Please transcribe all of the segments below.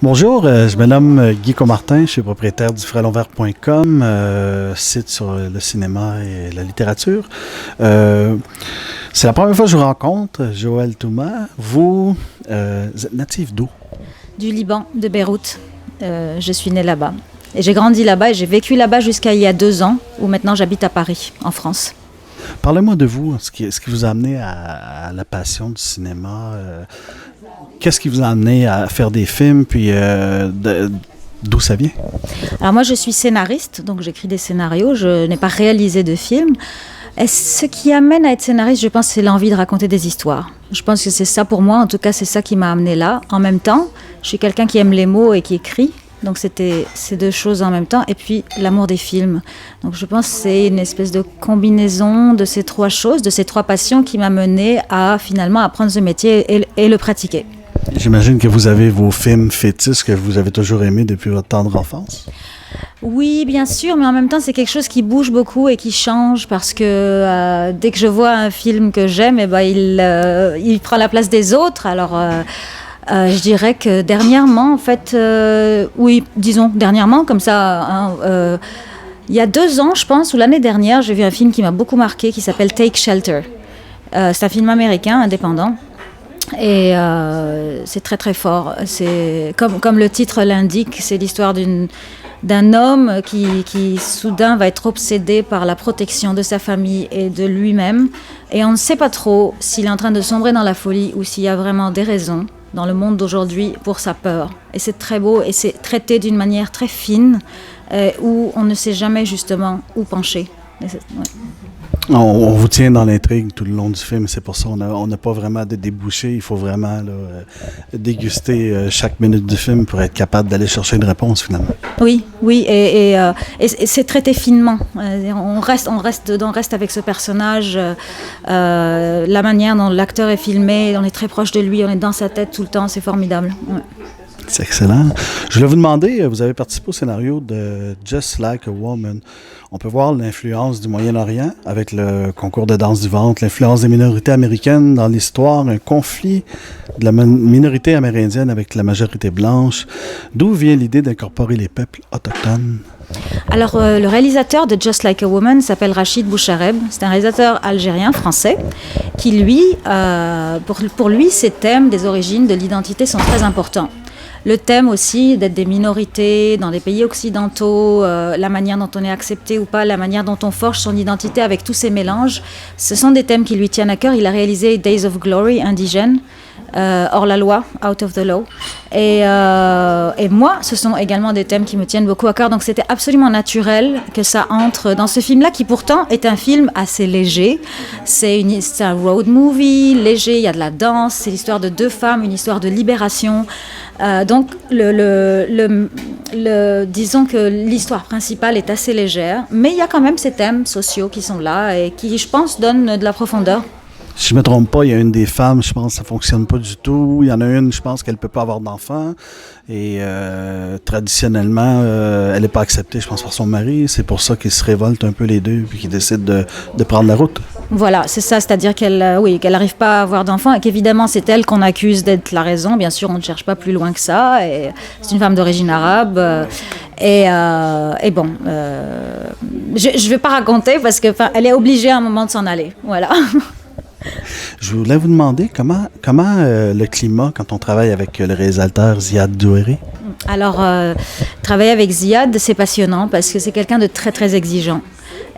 Bonjour, je me nomme Guy Comartin, je suis propriétaire du frelonvert.com, site sur le cinéma et la littérature. C'est la première fois que je vous rencontre, Joëlle Touma. Vous êtes natif d'où? Du Liban, de Beyrouth. Je suis née là-bas. Et j'ai grandi là-bas et j'ai vécu là-bas jusqu'à il y a 2 ans, où maintenant j'habite à Paris, en France. Parlez-moi de vous, ce qui vous a amené à la passion du cinéma. Qu'est-ce qui vous a amené à faire des films, puis d'où ça vient? Alors moi je suis scénariste, donc j'écris des scénarios, je n'ai pas réalisé de films. Et ce qui amène à être scénariste, je pense, c'est l'envie de raconter des histoires. Je pense que c'est ça pour moi, en tout cas c'est ça qui m'a amené là. En même temps, je suis quelqu'un qui aime les mots et qui écrit. Donc c'était ces 2 choses en même temps. Et puis l'amour des films. Donc je pense que c'est une espèce de combinaison de ces 3 choses, de ces 3 passions qui m'a mené à finalement apprendre ce métier et le pratiquer. J'imagine que vous avez vos films fétiches que vous avez toujours aimés depuis votre tendre enfance. Oui, bien sûr, mais en même temps, c'est quelque chose qui bouge beaucoup et qui change parce que dès que je vois un film que j'aime, eh ben, il prend la place des autres. Alors, je dirais que dernièrement, en fait, oui, disons dernièrement, comme ça, hein, il y a 2 ans, je pense, ou l'année dernière, j'ai vu un film qui m'a beaucoup marqué qui s'appelle Take Shelter. C'est un film américain, indépendant. Et c'est très très fort. C'est comme le titre l'indique, c'est l'histoire d'un homme qui soudain va être obsédé par la protection de sa famille et de lui-même. Et on ne sait pas trop s'il est en train de sombrer dans la folie ou s'il y a vraiment des raisons dans le monde d'aujourd'hui pour sa peur. Et c'est très beau et c'est traité d'une manière très fine où on ne sait jamais justement où pencher. Ouais. On vous tient dans l'intrigue tout le long du film, c'est pour ça qu'on n'a pas vraiment de débouché. Il faut vraiment déguster chaque minute du film pour être capable d'aller chercher une réponse finalement. Oui, et c'est traité finement. On reste avec ce personnage. La manière dont l'acteur est filmé, on est très proche de lui, on est dans sa tête tout le temps, c'est formidable. Ouais. C'est excellent. Je voulais vous demander, vous avez participé au scénario de Just Like a Woman. On peut voir l'influence du Moyen-Orient avec le concours de danse du ventre, l'influence des minorités américaines dans l'histoire, un conflit de la minorité amérindienne avec la majorité blanche. D'où vient l'idée d'incorporer les peuples autochtones? Alors, le réalisateur de Just Like a Woman s'appelle Rachid Bouchareb. C'est un réalisateur algérien, français, qui, lui, pour lui, ces thèmes des origines, de l'identité sont très importants. Le thème aussi d'être des minorités dans les pays occidentaux, la manière dont on est accepté ou pas, la manière dont on forge son identité avec tous ces mélanges, ce sont des thèmes qui lui tiennent à cœur. Il a réalisé Days of Glory, indigène, hors la loi, out of the law. Et moi, ce sont également des thèmes qui me tiennent beaucoup à cœur. Donc c'était absolument naturel que ça entre dans ce film-là, qui pourtant est un film assez léger. C'est un road movie léger, il y a de la danse, c'est l'histoire de 2 femmes, une histoire de libération. Donc, disons que l'histoire principale est assez légère, mais il y a quand même ces thèmes sociaux qui sont là et qui, je pense, donnent de la profondeur. Si je ne me trompe pas, il y a une des femmes, je pense que ça ne fonctionne pas du tout. Il y en a une, je pense qu'elle ne peut pas avoir d'enfant. Et traditionnellement, elle n'est pas acceptée, je pense, par son mari. C'est pour ça qu'ils se révoltent un peu les deux puis qu'ils décident de prendre la route. Voilà, c'est ça, c'est-à-dire qu'elle n'arrive pas à avoir d'enfant et qu'évidemment c'est elle qu'on accuse d'être la raison. Bien sûr, on ne cherche pas plus loin que ça. Et c'est une femme d'origine arabe. Et bon, je ne vais pas raconter parce qu'elle est obligée à un moment de s'en aller. Voilà. Je voulais vous demander comment le climat quand on travaille avec le réalisateur Ziad Douéry? Alors, travailler avec Ziad, c'est passionnant parce que c'est quelqu'un de très très exigeant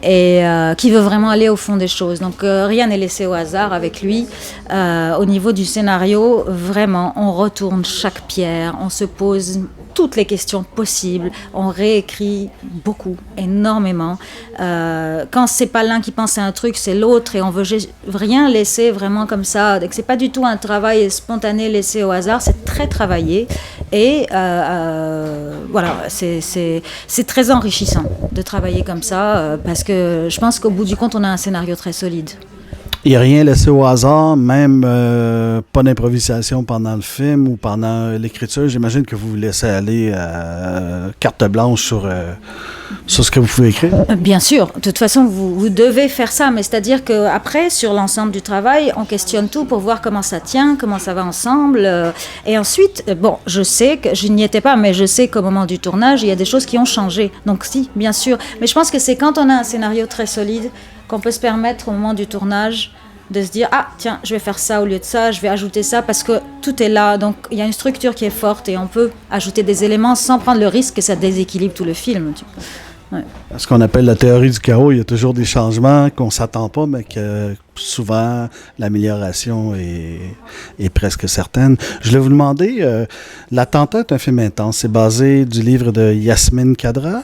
et qui veut vraiment aller au fond des choses. Donc rien n'est laissé au hasard avec lui. Au niveau du scénario, vraiment, on retourne chaque pierre, on se pose toutes les questions possibles, on réécrit beaucoup, énormément. Quand c'est pas l'un qui pense à un truc, c'est l'autre et on veut rien laisser vraiment comme ça. Donc c'est pas du tout un travail spontané laissé au hasard, c'est très travaillé et voilà, c'est très enrichissant de travailler comme ça parce que je pense qu'au bout du compte, on a un scénario très solide. Il n'y a rien laissé au hasard, même pas d'improvisation pendant le film ou pendant l'écriture. J'imagine que vous vous laissez aller carte blanche sur ce que vous pouvez écrire. Bien sûr, de toute façon, vous devez faire ça, mais c'est-à-dire qu'après, sur l'ensemble du travail, on questionne tout pour voir comment ça tient, comment ça va ensemble. Et ensuite, bon, je sais que je n'y étais pas, mais je sais qu'au moment du tournage, il y a des choses qui ont changé. Donc si, bien sûr. Mais je pense que c'est quand on a un scénario très solide qu'on peut se permettre au moment du tournage de se dire « Ah, tiens, je vais faire ça au lieu de ça, je vais ajouter ça » parce que tout est là. Donc, il y a une structure qui est forte et on peut ajouter des éléments sans prendre le risque que ça déséquilibre tout le film. Ouais. Ce qu'on appelle la théorie du chaos, il y a toujours des changements qu'on ne s'attend pas, mais que souvent, l'amélioration est presque certaine. Je voulais vous demander, L'Attentat est un film intense. C'est basé du livre de Yasmina Khadra.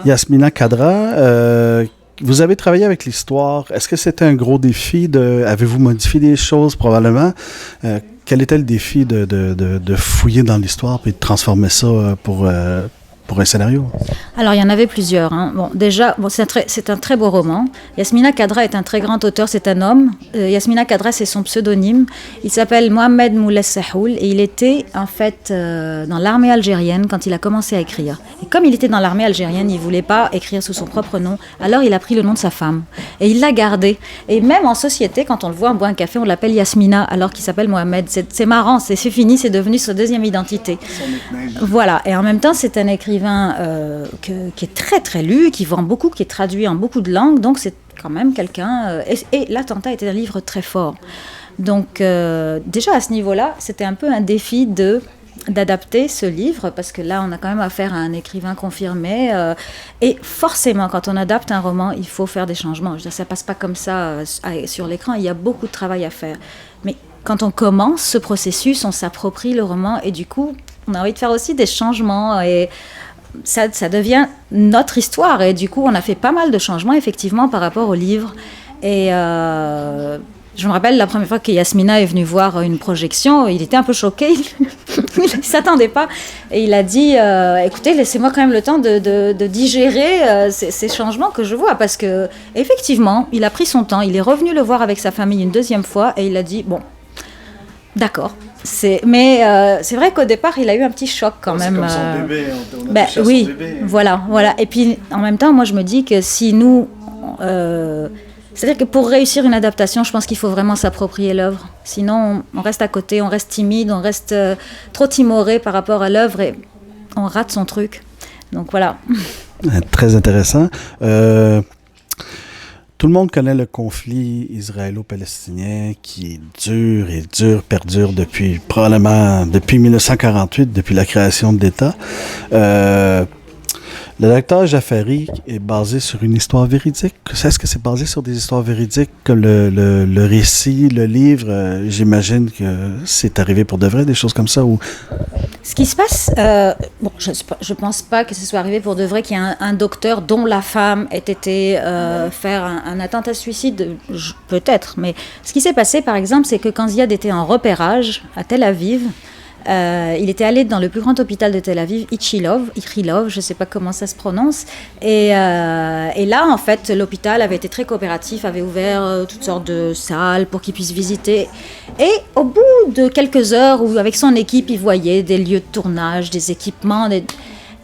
Yasmina Khadra. Vous avez travaillé avec l'histoire. Est-ce que c'était un gros défi? Avez-vous modifié des choses probablement? Quel était le défi de fouiller dans l'histoire et de transformer ça pour un scénario? Alors, il y en avait plusieurs. Hein. Bon, déjà, c'est un très beau roman. Yasmina Khadra est un très grand auteur, c'est un homme. Yasmina Khadra, c'est son pseudonyme. Il s'appelle Mohamed Moulay Sahoul et il était en fait dans l'armée algérienne quand il a commencé à écrire. Et comme il était dans l'armée algérienne, il ne voulait pas écrire sous son propre nom, alors il a pris le nom de sa femme. Et il l'a gardé. Et même en société, quand on le voit, on boit un café, on l'appelle Yasmina, alors qu'il s'appelle Mohamed. C'est marrant, c'est fini, c'est devenu sa deuxième identité. Voilà. Et en même temps, c'est un écrivain qui est très très lu, qui vend beaucoup, qui est traduit en beaucoup de langues, donc c'est quand même quelqu'un... et L'Attentat était un livre très fort. Donc déjà à ce niveau-là, c'était un peu un défi d'adapter ce livre, parce que là on a quand même affaire à un écrivain confirmé, et forcément quand on adapte un roman, il faut faire des changements. Je veux dire, ça passe pas comme ça sur l'écran, il y a beaucoup de travail à faire. Mais quand on commence ce processus, on s'approprie le roman, et du coup, on a envie de faire aussi des changements, et ça devient notre histoire. Et du coup, on a fait pas mal de changements, effectivement, par rapport au livre. Et je me rappelle la première fois que Yasmina est venue voir une projection, il était un peu choqué, il ne s'attendait pas. Et il a dit, écoutez, laissez-moi quand même le temps de digérer ces changements que je vois. Parce qu'effectivement, il a pris son temps, il est revenu le voir avec sa famille une deuxième fois, et il a dit, bon, d'accord. Mais c'est vrai qu'au départ, il a eu un petit choc quand même. C'est comme son bébé, on a touché à oui, son bébé. Voilà. Et puis, en même temps, moi, je me dis que si nous... c'est-à-dire que pour réussir une adaptation, je pense qu'il faut vraiment s'approprier l'œuvre. Sinon, on reste à côté, on reste timide, on reste trop timoré par rapport à l'œuvre et on rate son truc. Donc voilà. Très intéressant. Tout le monde connaît le conflit israélo-palestinien qui perdure probablement depuis 1948, depuis la création de l'État. Le docteur Jafari est basé sur une histoire véridique. Est-ce que c'est basé sur des histoires véridiques? Le récit, le livre, j'imagine que c'est arrivé pour de vrai, des choses comme ça? Ou... Ce qui se passe, je ne pense pas que ce soit arrivé pour de vrai, qu'il y ait un docteur dont la femme ait été faire un attentat suicide, peut-être. Mais ce qui s'est passé, par exemple, c'est que quand Ziad était en repérage à Tel Aviv, il était allé dans le plus grand hôpital de Tel Aviv, Ichilov, je ne sais pas comment ça se prononce. Et là, en fait, l'hôpital avait été très coopératif, avait ouvert toutes sortes de salles pour qu'il puisse visiter. Et au bout de quelques heures, où avec son équipe, il voyait des lieux de tournage, des équipements. Il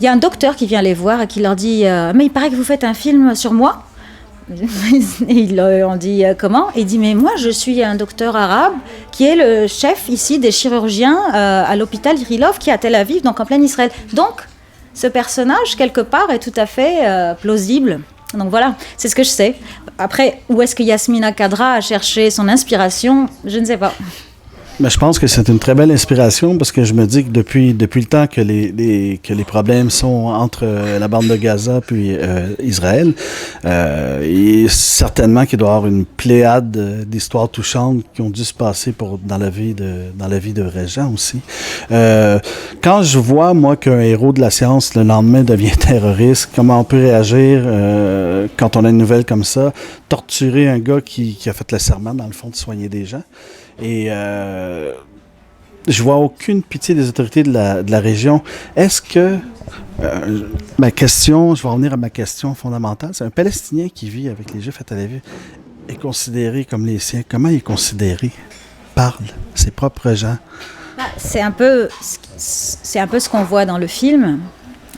y a un docteur qui vient les voir et qui leur dit « Mais il paraît que vous faites un film sur moi ?» On dit comment? Il dit mais moi je suis un docteur arabe qui est le chef ici des chirurgiens à l'hôpital Irilov qui est à Tel Aviv, donc en plein Israël. Donc ce personnage quelque part est tout à fait plausible. Donc voilà, c'est ce que je sais. Après, où est-ce que Yasmina Khadra a cherché son inspiration? Je ne sais pas. Mais je pense que c'est une très belle inspiration parce que je me dis que depuis le temps que les problèmes sont entre la bande de Gaza puis Israël, et certainement qu'il doit y avoir une pléiade d'histoires touchantes qui ont dû se passer dans la vie de vrais gens aussi. Quand je vois, moi, qu'un héros de la science, le lendemain, devient terroriste, comment on peut réagir quand on a une nouvelle comme ça? Torturer un gars qui a fait le serment, dans le fond, de soigner des gens. Et je vois aucune pitié des autorités de la région. Est-ce que je vais revenir à ma question fondamentale. C'est un Palestinien qui vit avec les Juifs à Tel Aviv. est considéré comme les siens? Comment il est considéré par ses propres gens? C'est un peu ce qu'on voit dans le film.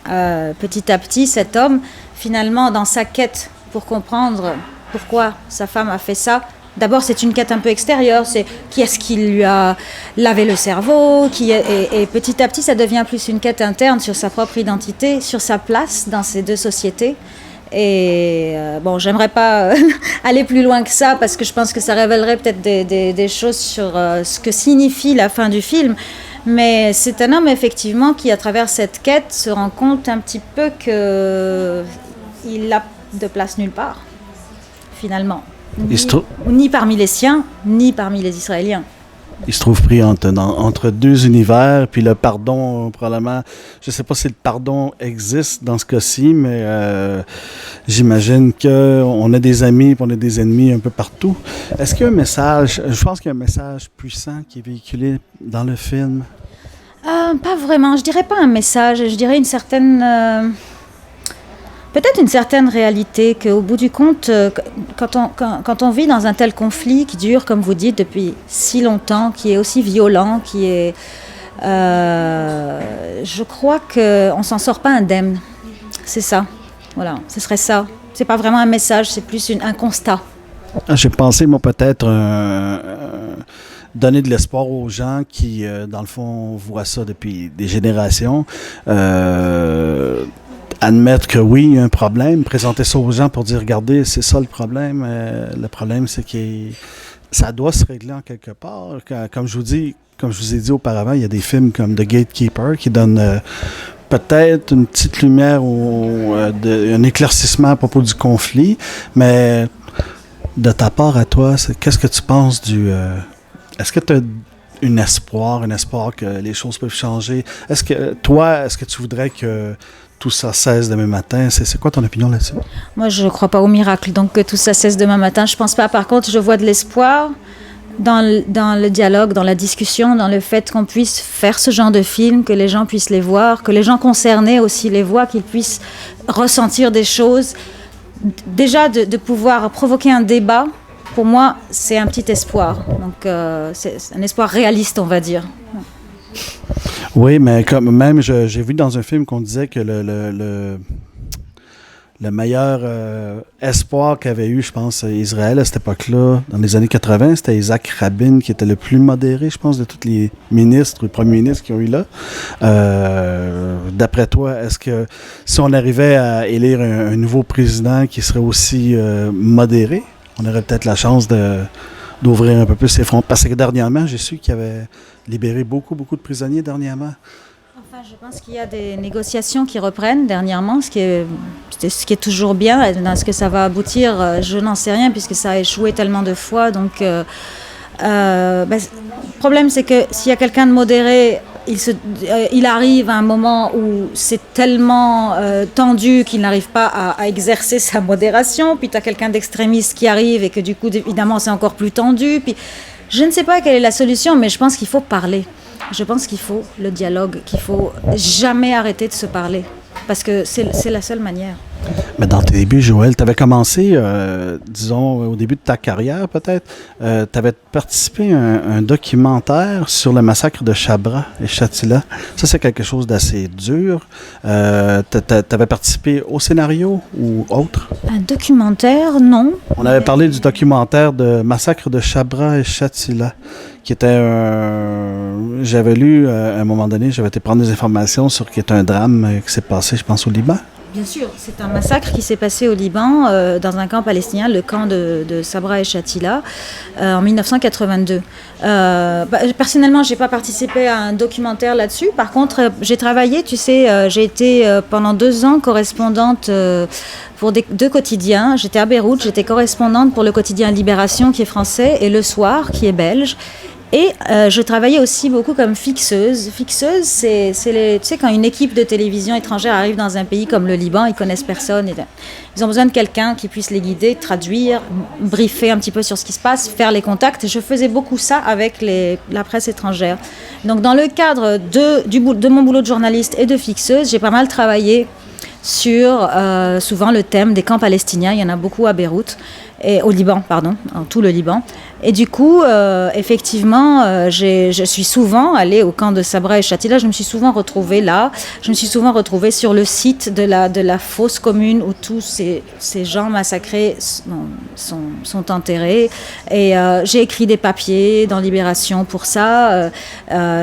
Petit à petit, cet homme, finalement, dans sa quête pour comprendre pourquoi sa femme a fait ça, d'abord, c'est une quête un peu extérieure, c'est qui est-ce qui lui a lavé le cerveau, et petit à petit, ça devient plus une quête interne sur sa propre identité, sur sa place dans ces deux sociétés. Et bon, j'aimerais pas aller plus loin que ça, parce que je pense que ça révélerait peut-être des choses sur ce que signifie la fin du film. Mais c'est un homme, effectivement, qui, à travers cette quête, se rend compte un petit peu qu'il n'a de place nulle part, finalement. Ni parmi les siens, ni parmi les Israéliens. Il se trouve pris entre deux univers, puis le pardon, probablement, je ne sais pas si le pardon existe dans ce cas-ci, mais j'imagine qu'on a des amis, puis on a des ennemis un peu partout. Est-ce qu'il y a un message, je pense qu'il y a un message puissant qui est véhiculé dans le film? Pas vraiment, je dirais pas un message, je dirais une certaine... peut-être une certaine réalité qu'au bout du compte, quand on vit dans un tel conflit qui dure, comme vous dites, depuis si longtemps, qui est aussi violent, qui est... je crois qu'on ne s'en sort pas indemne. C'est ça. Voilà, ce serait ça. C'est pas vraiment un message, c'est plus un constat. J'ai pensé, moi, peut-être donner de l'espoir aux gens qui, dans le fond, voient ça depuis des générations. Admettre que oui, il y a un problème, présenter ça aux gens pour dire, regardez, c'est ça le problème. Le problème, c'est que ça doit se régler en quelque part. Comme je vous ai dit auparavant, il y a des films comme The Gatekeeper qui donnent peut-être une petite lumière ou un éclaircissement à propos du conflit, mais de ta part à toi, qu'est-ce que tu penses est-ce que tu as un espoir que les choses peuvent changer? Est-ce que tu voudrais que tout ça cesse demain matin? C'est quoi ton opinion là-dessus? Moi, je ne crois pas au miracle, donc que tout ça cesse demain matin, je ne pense pas. Par contre, je vois de l'espoir dans le dialogue, dans la discussion, dans le fait qu'on puisse faire ce genre de film, que les gens puissent les voir, que les gens concernés aussi les voient, qu'ils puissent ressentir des choses. Déjà, de pouvoir provoquer un débat, pour moi, c'est un petit espoir. Donc, c'est un espoir réaliste, on va dire. Oui, mais comme même, j'ai vu dans un film qu'on disait que le meilleur espoir qu'avait eu, je pense, Israël à cette époque-là, dans les années 80, c'était Isaac Rabin, qui était le plus modéré, je pense, de tous les ministres ou premiers ministres qui ont eu là. D'après toi, est-ce que si on arrivait à élire un nouveau président qui serait aussi modéré, on aurait peut-être la chance d'ouvrir un peu plus ses fronts? Parce que dernièrement, j'ai su qu'il y avait libéré beaucoup de prisonniers dernièrement. Enfin, je pense qu'il y a des négociations qui reprennent dernièrement, ce qui est toujours bien. Dans ce que ça va aboutir, je n'en sais rien puisque ça a échoué tellement de fois. Donc, le problème, c'est que s'il y a quelqu'un de modéré, il arrive à un moment où c'est tellement tendu qu'il n'arrive pas à exercer sa modération. Puis tu as quelqu'un d'extrémiste qui arrive et que du coup, évidemment, c'est encore plus tendu. Puis je ne sais pas quelle est la solution, mais je pense qu'il faut parler. Je pense qu'il faut le dialogue, qu'il faut jamais arrêter de se parler, parce que c'est la seule manière. Mais dans tes débuts, Joël, tu avais commencé, disons, au début de ta carrière peut-être, tu avais participé à un documentaire sur le massacre de Chabra et Shatila. Ça, c'est quelque chose d'assez dur. Tu avais participé au scénario ou autre? Un documentaire, non. On avait parlé du documentaire de massacre de Chabra et Shatila, qui était j'avais lu, à un moment donné, j'avais été prendre des informations sur qui est un drame qui s'est passé, je pense, au Liban. Bien sûr, c'est un massacre qui s'est passé au Liban, dans un camp palestinien, le camp de Sabra et Shatila, en 1982. Personnellement, je n'ai pas participé à un documentaire là-dessus. Par contre, j'ai travaillé, tu sais, j'ai été pendant 2 ans correspondante pour deux quotidiens. J'étais à Beyrouth, j'étais correspondante pour le quotidien Libération, qui est français, et Le Soir, qui est belge. Et je travaillais aussi beaucoup comme fixeuse. Fixeuse, tu sais, quand une équipe de télévision étrangère arrive dans un pays comme le Liban, ils connaissent personne. Ils ont besoin de quelqu'un qui puisse les guider, traduire, briefer un petit peu sur ce qui se passe, faire les contacts. Je faisais beaucoup ça avec la presse étrangère. Donc dans le cadre de mon boulot de journaliste et de fixeuse, j'ai pas mal travaillé sur souvent le thème des camps palestiniens. Il y en a beaucoup à Beyrouth, et au Liban, pardon, en tout le Liban. Et du coup, effectivement, je suis souvent allée au camp de Sabra et Shatila. Je me suis souvent retrouvée là. Je me suis souvent retrouvée sur le site de la fosse commune où tous ces gens massacrés sont enterrés. Et j'ai écrit des papiers dans Libération pour ça.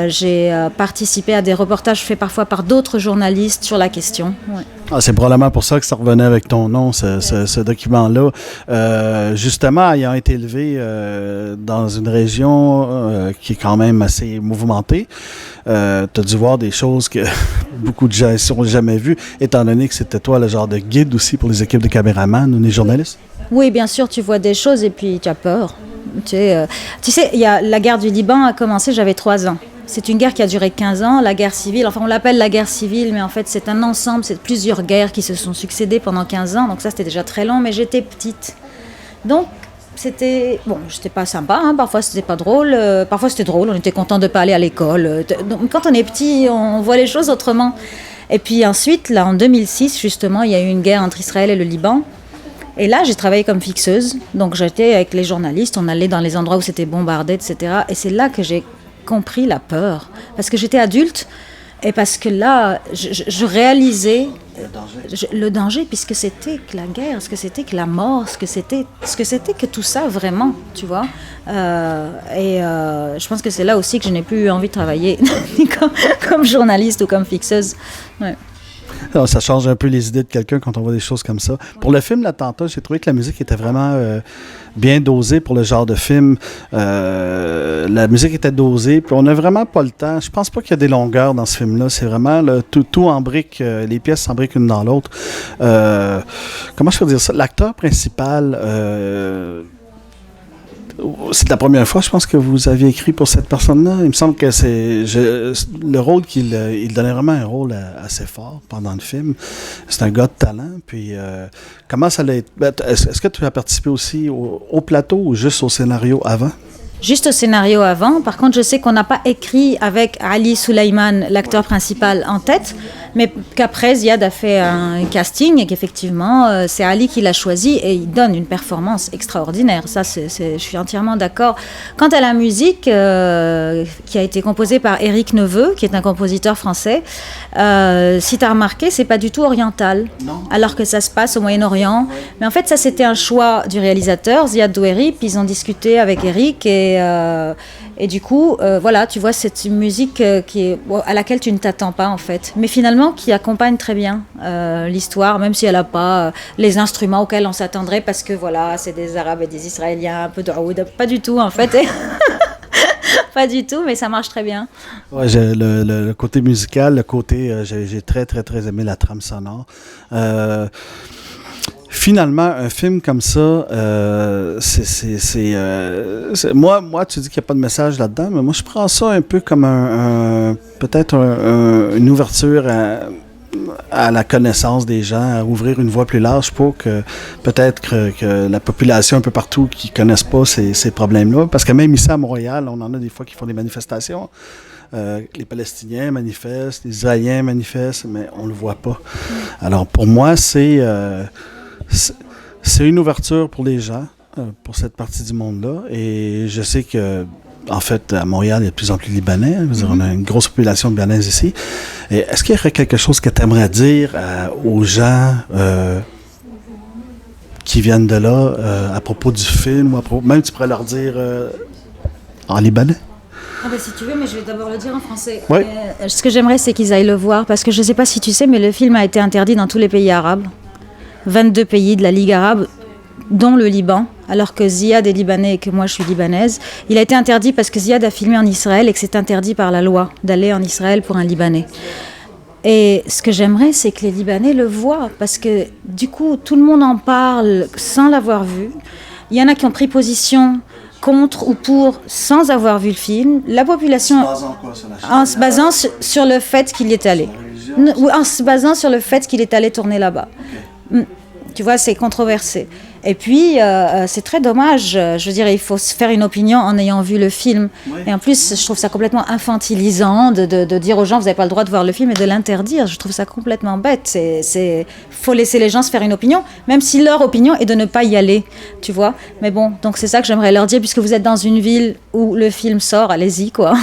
J'ai participé à des reportages faits parfois par d'autres journalistes sur la question. Ouais. Ah, c'est probablement pour ça que ça revenait avec ton nom, ce document-là. Justement, ayant été élevé dans une région qui est quand même assez mouvementée, tu as dû voir des choses que beaucoup de gens n'ont jamais vues, étant donné que c'était toi le genre de guide aussi pour les équipes de caméramans ou les journalistes? Oui, bien sûr, tu vois des choses et puis tu as peur. Tu sais, la guerre du Liban a commencé, j'avais 3 ans. C'est une guerre qui a duré 15 ans, la guerre civile. Enfin, on l'appelle la guerre civile, mais en fait, c'est un ensemble, c'est plusieurs guerres qui se sont succédées pendant 15 ans. Donc ça, c'était déjà très long, mais j'étais petite. Donc, c'était pas sympa, hein. Parfois, c'était pas drôle. Parfois, c'était drôle, on était content de pas aller à l'école. Donc, quand on est petit, on voit les choses autrement. Et puis ensuite, là, en 2006, justement, il y a eu une guerre entre Israël et le Liban. Et là, j'ai travaillé comme fixeuse. Donc, j'étais avec les journalistes, on allait dans les endroits où c'était bombardé, etc. Et c'est là que j'ai compris la peur, parce que j'étais adulte et parce que là je réalisais le danger, puisque c'était que la guerre, ce que c'était que la mort, ce que c'était que tout ça vraiment, tu vois. Je pense que c'est là aussi que je n'ai plus eu envie de travailler comme journaliste ou comme fixeuse. Ouais. Alors, ça change un peu les idées de quelqu'un quand on voit des choses comme ça. Pour le film L'Attentat, j'ai trouvé que la musique était vraiment bien dosée pour le genre de film. La musique était dosée, puis on n'a vraiment pas le temps. Je pense pas qu'il y a des longueurs dans ce film-là. C'est vraiment tout en brique, les pièces s'embriquent une dans l'autre. Comment je peux dire ça? L'acteur principal... c'est la première fois, je pense, que vous aviez écrit pour cette personne-là. Il me semble que le rôle il donnait vraiment un rôle assez fort pendant le film. C'est un gars de talent. Puis, comment ça allait être? Est-ce que tu as participé aussi au plateau ou juste au scénario avant? Juste au scénario avant. Par contre, je sais qu'on n'a pas écrit avec Ali Suleiman, l'acteur principal, en tête, mais qu'après, Ziad a fait un casting et qu'effectivement, c'est Ali qui l'a choisi et il donne une performance extraordinaire. Ça, je suis entièrement d'accord. Quant à la musique, qui a été composée par Éric Neveu, qui est un compositeur français, si tu as remarqué, c'est pas du tout oriental, non. Alors que ça se passe au Moyen-Orient. Ouais. Mais en fait, ça, c'était un choix du réalisateur, Ziad Doueri, puis ils ont discuté avec Éric et du coup, voilà, tu vois, c'est une musique à laquelle tu ne t'attends pas, en fait. Mais finalement, qui accompagne très bien l'histoire, même si elle n'a pas les instruments auxquels on s'attendrait, parce que, voilà, c'est des Arabes et des Israéliens, un peu de Raoud. Pas du tout, en fait. Pas du tout, mais ça marche très bien. Ouais, le côté musical, le côté... j'ai très, très, très aimé la trame sonore. Finalement, un film comme ça, moi, tu dis qu'il n'y a pas de message là-dedans, mais moi, je prends ça un peu comme peut-être une ouverture à la connaissance des gens, à ouvrir une voie plus large pour que peut-être que la population un peu partout qui ne connaissent pas ces problèmes-là, parce que même ici à Montréal, on en a des fois qui font des manifestations. Les Palestiniens manifestent, les Israéliens manifestent, mais on ne le voit pas. Alors, pour moi, c'est une ouverture pour les gens, pour cette partie du monde-là. Et je sais que, en fait, à Montréal, il y a de plus en plus de Libanais. On a une grosse population de Libanais ici. Et est-ce qu'il y aurait quelque chose que tu aimerais dire aux gens qui viennent de là à propos du film, ou même tu pourrais leur dire en libanais? Ah ben, si tu veux, mais je vais d'abord le dire en français. Oui. Ce que j'aimerais, c'est qu'ils aillent le voir, parce que je ne sais pas si tu sais, mais le film a été interdit dans tous les pays arabes. 22 pays de la Ligue arabe, dont le Liban, alors que Ziad est libanais et que moi je suis libanaise. Il a été interdit parce que Ziad a filmé en Israël et que c'est interdit par la loi d'aller en Israël pour un Libanais. Et ce que j'aimerais, c'est que les Libanais le voient, parce que du coup, tout le monde en parle sans l'avoir vu. Il y en a qui ont pris position contre ou pour sans avoir vu le film. La population, en se basant sur le fait qu'il y est allé. Ou en se basant sur le fait qu'il est allé tourner là-bas. Tu vois, c'est controversé. Et puis, c'est très dommage. Je veux dire, il faut se faire une opinion en ayant vu le film. Ouais. Et en plus, je trouve ça complètement infantilisant de dire aux gens, vous n'avez pas le droit de voir le film et de l'interdire. Je trouve ça complètement bête. Faut laisser les gens se faire une opinion, même si leur opinion est de ne pas y aller, tu vois. Mais bon, donc c'est ça que j'aimerais leur dire, puisque vous êtes dans une ville où le film sort, allez-y, quoi.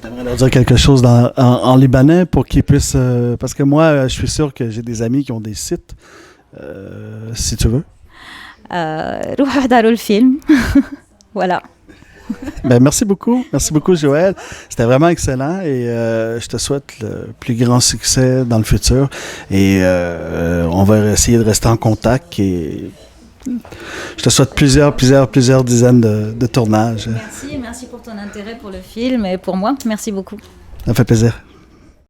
T'aimerais leur dire quelque chose en libanais pour qu'ils puissent... parce que moi, je suis sûr que j'ai des amis qui ont des sites, si tu veux. روحوا احضروا الفيلم. Voilà. Ben, merci beaucoup Joël. C'était vraiment excellent et je te souhaite le plus grand succès dans le futur et on va essayer de rester en contact et je te souhaite plusieurs dizaines de tournages. Merci pour ton intérêt pour le film et pour moi. Merci beaucoup. Ça me fait plaisir.